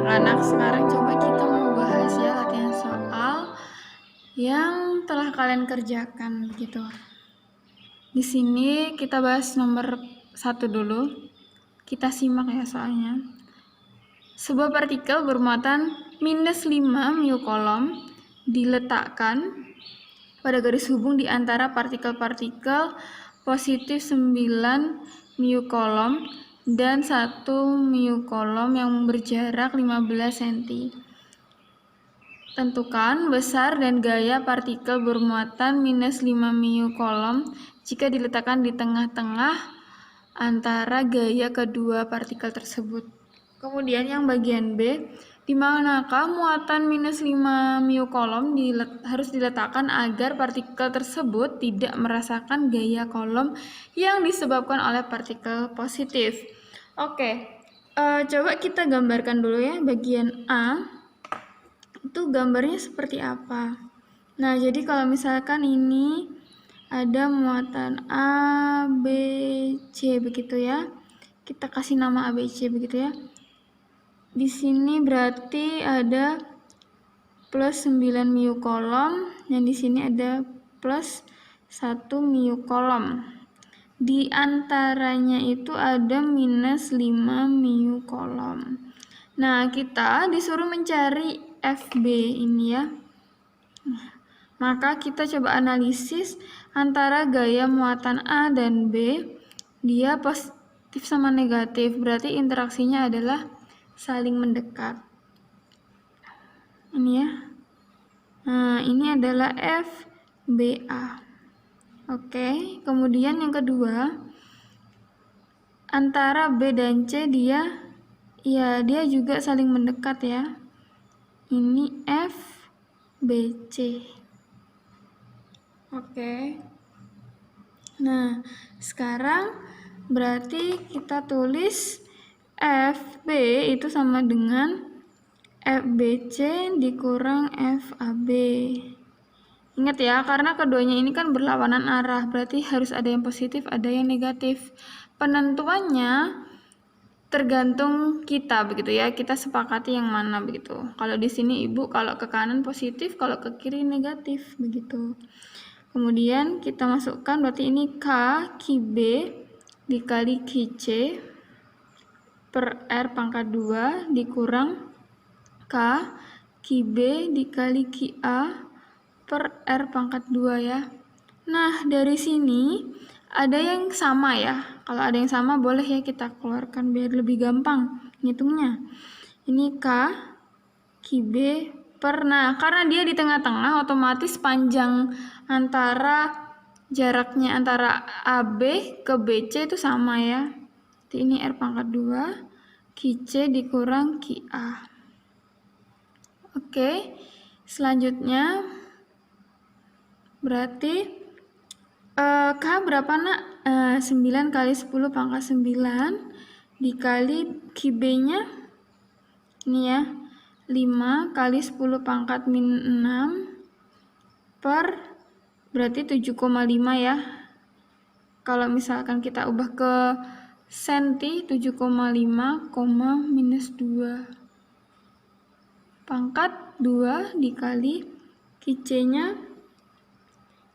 anak-anak, sekarang coba kita mau bahas ya latihan soal yang telah kalian kerjakan begitu. Di sini kita bahas nomor 1 dulu. Kita simak ya soalnya. Sebuah partikel bermuatan -5 mu kolom diletakkan pada garis hubung di antara partikel-partikel positif 9 mu kolom dan 1 mu kolom yang berjarak 15 cm. Tentukan besar dan gaya partikel bermuatan -5 mu kolom jika diletakkan di tengah-tengah antara gaya kedua partikel tersebut. Kemudian yang bagian B, di manakah muatan -5 mu kolom harus diletakkan agar partikel tersebut tidak merasakan gaya kolom yang disebabkan oleh partikel positif. Oke, coba kita gambarkan dulu ya bagian A. Itu gambarnya seperti apa. Nah, jadi kalau misalkan ini ada muatan A, B, C begitu ya. Kita kasih nama A, B, C begitu ya. Di sini berarti ada plus 9 mu kolom dan di sini ada plus 1 mu kolom. Di antaranya itu ada -5 mu kolom. Nah, kita disuruh mencari FB ini ya. Maka kita coba analisis antara gaya muatan A dan B. Dia positif sama negatif, berarti interaksinya adalah saling mendekat. Ini ya. Nah, ini adalah FBA. Oke, kemudian yang kedua, antara B dan C dia juga saling mendekat ya. Ini FBC. Oke. Nah, sekarang berarti kita tulis FB itu sama dengan FBC dikurang FAB. Ingat ya, karena keduanya ini kan berlawanan arah, berarti harus ada yang positif, ada yang negatif. Penentuannya tergantung kita begitu ya, kita sepakati yang mana begitu. Kalau di sini Ibu kalau ke kanan positif, kalau ke kiri negatif begitu. Kemudian kita masukkan berarti ini K QB dikali QC per R pangkat 2 dikurang K QB dikali QA per R pangkat 2 ya. Nah, dari sini ada yang sama ya. Kalau ada yang sama boleh ya kita keluarkan biar lebih gampang ngitungnya. Ini K QB per, nah karena dia di tengah-tengah otomatis panjang antara jaraknya antara AB ke BC itu sama ya. Jadi ini R pangkat 2 QC dikurang QA. Oke, selanjutnya berarti K berapa nak? 9 kali 10 pangkat 9 dikali QB-nya ini ya 5 kali 10 pangkat min 6 per berarti 7,5 ya. Kalau misalkan kita ubah ke senti 7,5, minus 2 pangkat 2 dikali QC-nya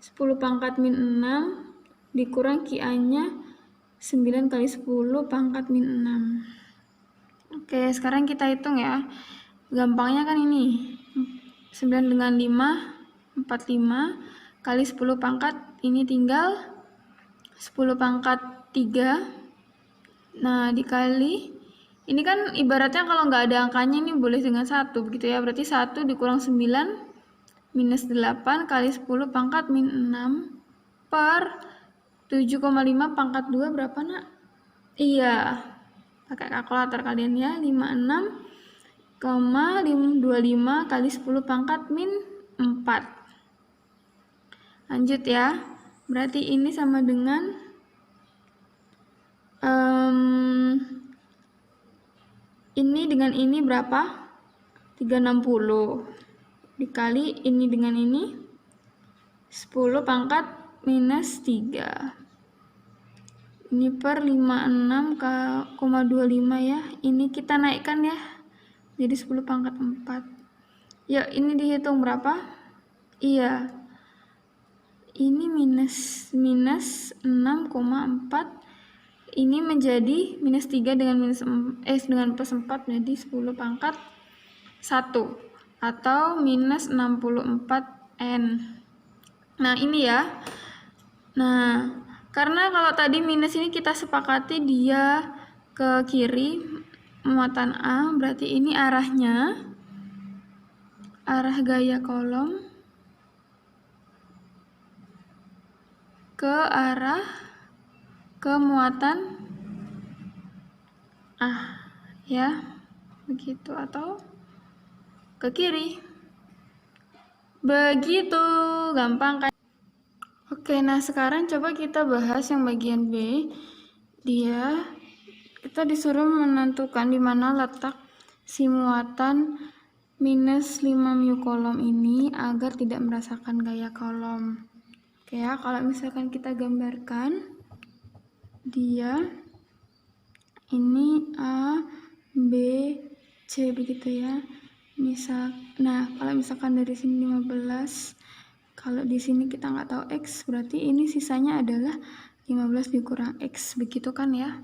10 pangkat min 6 dikurang QA-nya 9 kali 10 pangkat min 6. Oke, sekarang kita hitung ya. Gampangnya kan ini 9 dengan 5 45 kali 10 pangkat ini tinggal 10 pangkat 3. Nah, dikali ini kan ibaratnya kalau nggak ada angkanya ini boleh dengan 1 begitu ya. Berarti 1 dikurang 9 minus 8 kali 10 pangkat min 6 per 7,5 pangkat 2 berapa nak? Iya, pakai kalkulator kalian ya. 56,25 kali 10 pangkat min 4. Lanjut ya. Berarti ini sama dengan ini dengan ini berapa? 360 dikali ini dengan ini 10 pangkat minus 3. Ini per 56,25 ya. Ini kita naikkan ya. jadi 10 pangkat 4. Ya, ini dihitung berapa? Iya, ini minus 6,4. Ini menjadi minus 3 dengan dengan plus 4, jadi 10 pangkat 1 atau minus 64N. Nah, ini ya. Nah, karena kalau tadi minus ini kita sepakati dia ke kiri muatan A, berarti ini arah gaya kolom ke arah ke muatan A, ya, begitu, atau ke kiri. Begitu gampang kan? Oke, nah sekarang coba kita bahas yang bagian B. Kita disuruh menentukan di mana letak si muatan minus 5 mu kolom ini agar tidak merasakan gaya kolom. Oke ya, kalau misalkan kita gambarkan dia ini A, B, C begitu ya. Nah, kalau misalkan dari sini 15, kalau di sini kita nggak tahu X, berarti ini sisanya adalah 15 dikurang X, begitu kan ya?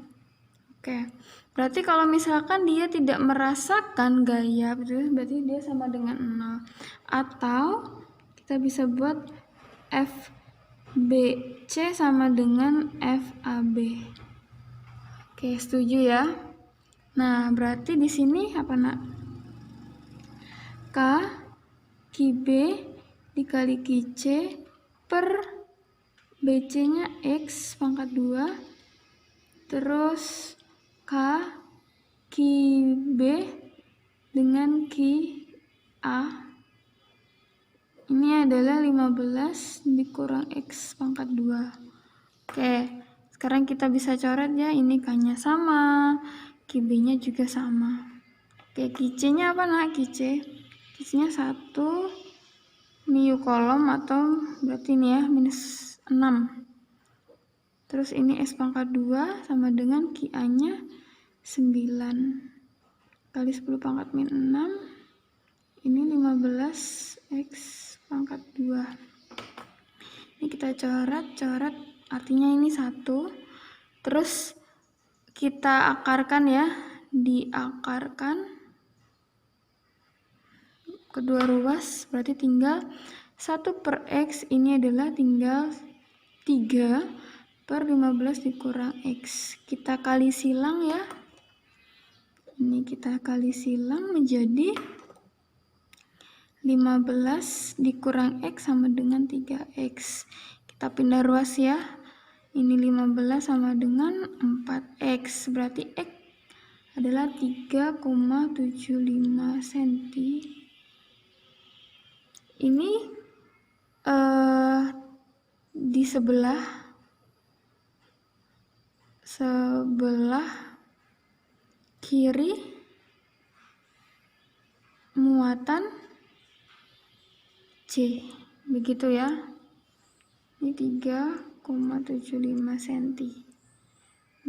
Oke, berarti kalau misalkan dia tidak merasakan gaya, berarti dia sama dengan 0. Atau kita bisa buat FBC sama dengan FAB. Oke, setuju ya? Nah, berarti di sini apa, Nak? K QB dikali QC per BC-nya X pangkat 2, terus K QB dengan QA ini adalah 15 dikurang X pangkat 2. Oke, sekarang kita bisa coret ya, ini K-nya sama, QB-nya juga sama. Oke, QC-nya apa, Nak? QC-nya 1 mu kolom, atau berarti ini ya minus 6. Terus ini X pangkat 2 sama dengan QA-nya 9 kali 10 pangkat min 6. Ini 15 X pangkat 2. Ini kita coret, artinya ini 1. Terus kita akarkan ya, diakarkan kedua ruas, berarti tinggal 1 per X, ini adalah tinggal 3 per 15 dikurang X. Kita kali silang ya. Ini kita kali silang menjadi 15 dikurang X sama dengan 3X. Kita pindah ruas ya. Ini 15 sama dengan 4X. Berarti X adalah 3,75 cm. Ini di sebelah kiri muatan C, begitu ya. Ini 3,75 cm.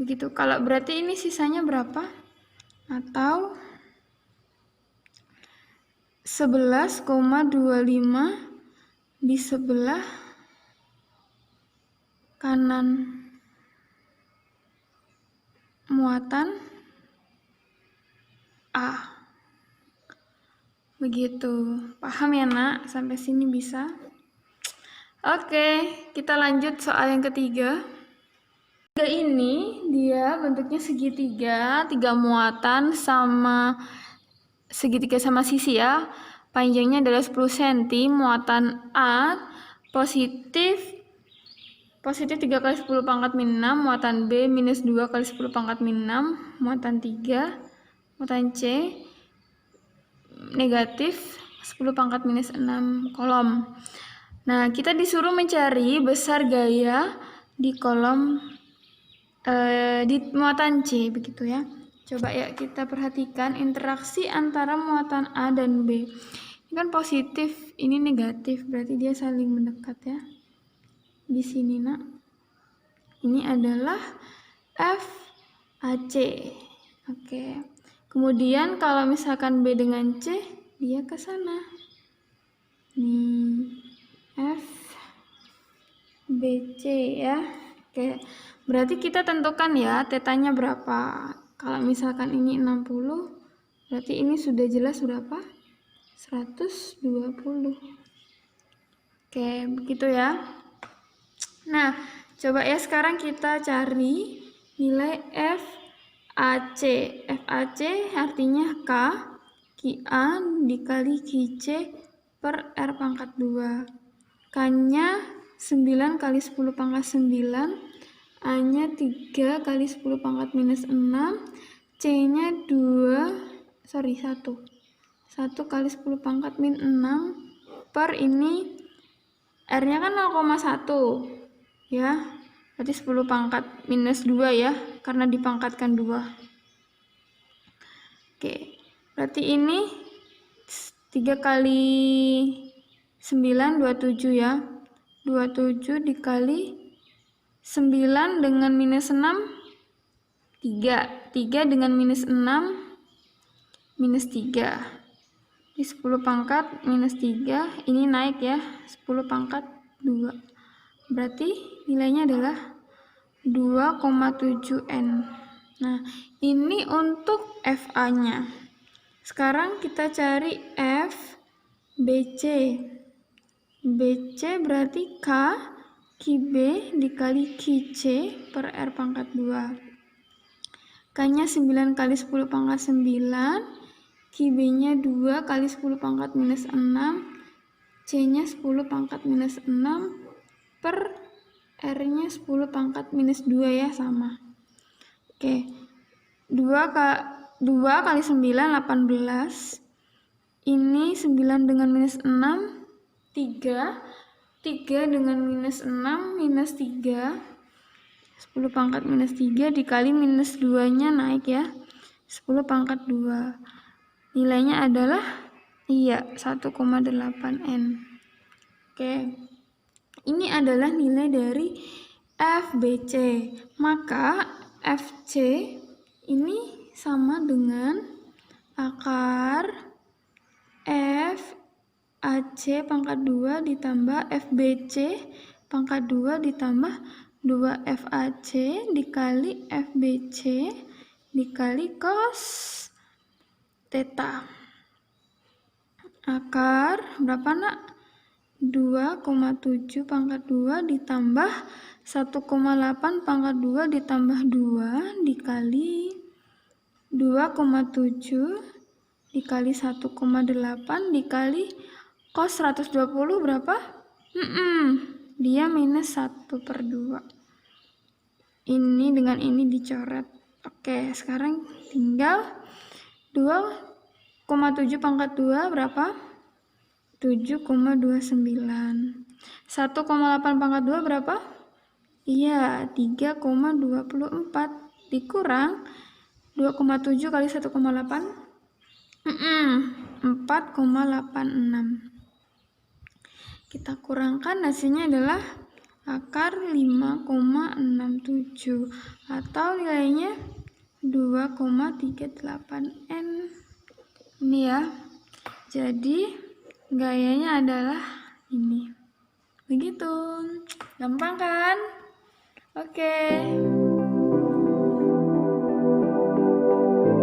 Begitu. Kalau berarti ini sisanya berapa? Atau 11,25 di sebelah kanan muatan A. Begitu. Paham ya, Nak? Sampai sini bisa? Oke, kita lanjut soal yang ketiga. Ini dia bentuknya segitiga, 3 muatan sama segitiga sama sisi ya. Panjangnya adalah 10 cm, muatan A positif 3 kali 10 pangkat min 6, muatan B minus 2 kali 10 pangkat min 6, muatan 3, muatan C negatif 10 pangkat minus 6 kolom. Nah, kita disuruh mencari besar gaya di kolom di muatan C, begitu ya. Coba ya kita perhatikan interaksi antara muatan A dan B. Ini kan positif, ini negatif, berarti dia saling mendekat ya. Di sini, Nak. Ini adalah FAC. Oke. Kemudian kalau misalkan B dengan C, dia ke sana. Nih, F, B, C ya. Oke, berarti kita tentukan ya tetanya berapa. Kalau misalkan ini 60, berarti ini sudah jelas berapa? 120. Oke, begitu ya. Nah, coba ya sekarang kita cari nilai FAC. FAC artinya K, QA dikali QC per R pangkat 2. K-nya 9 kali 10 pangkat 9, A-nya 3 kali 10 pangkat minus 6, C-nya 1 kali 10 pangkat min 6 per ini R-nya kan 0,1 ya, berarti 10 pangkat minus 2 ya, karena dipangkatkan 2. Oke, berarti ini 3 kali 9, 27 ya, 27 dikali 9 dengan minus 6, 3 dengan minus 6, minus 3. Di 10 pangkat minus 3, ini naik ya, 10 pangkat 2. Berarti nilainya adalah 2,7 N. Nah, ini untuk FA-nya. Sekarang kita cari F, BC. BC berarti K, QB dikali QC per R pangkat 2. K-nya 9 kali 10 pangkat 9. QB-nya 2 kali 10 pangkat minus 6, C-nya 10 pangkat minus 6, per R-nya 10 pangkat minus 2 ya, sama. Oke, 2 kali 9, 18. Ini 9 dengan minus 6, 3. 3 dengan minus 6, minus 3. 10 pangkat minus 3 dikali minus 2-nya naik ya, 10 pangkat 2. Nilainya adalah 1,8 N. Oke, ini adalah nilai dari FBC. Maka FC ini sama dengan akar FAC pangkat 2 ditambah FBC pangkat 2 ditambah 2 FAC dikali FBC dikali cos theta. Akar berapa nak? 2,7 pangkat 2 ditambah 1,8 pangkat 2 ditambah 2 dikali 2,7 dikali 1,8 dikali cos 120 berapa? Dia minus 1/2. Ini dengan ini dicoret. Oke, sekarang tinggal 2,7 pangkat 2 berapa? 7,29. 1,8 pangkat 2 berapa? Iya, 3,24. Dikurang 2,7 kali 1,8. 4,86. Kita kurangkan, hasilnya adalah akar 5,67 atau nilainya 2,38 N. Ini ya. Jadi gayanya adalah ini. Begitu. Gampang kan? Oke.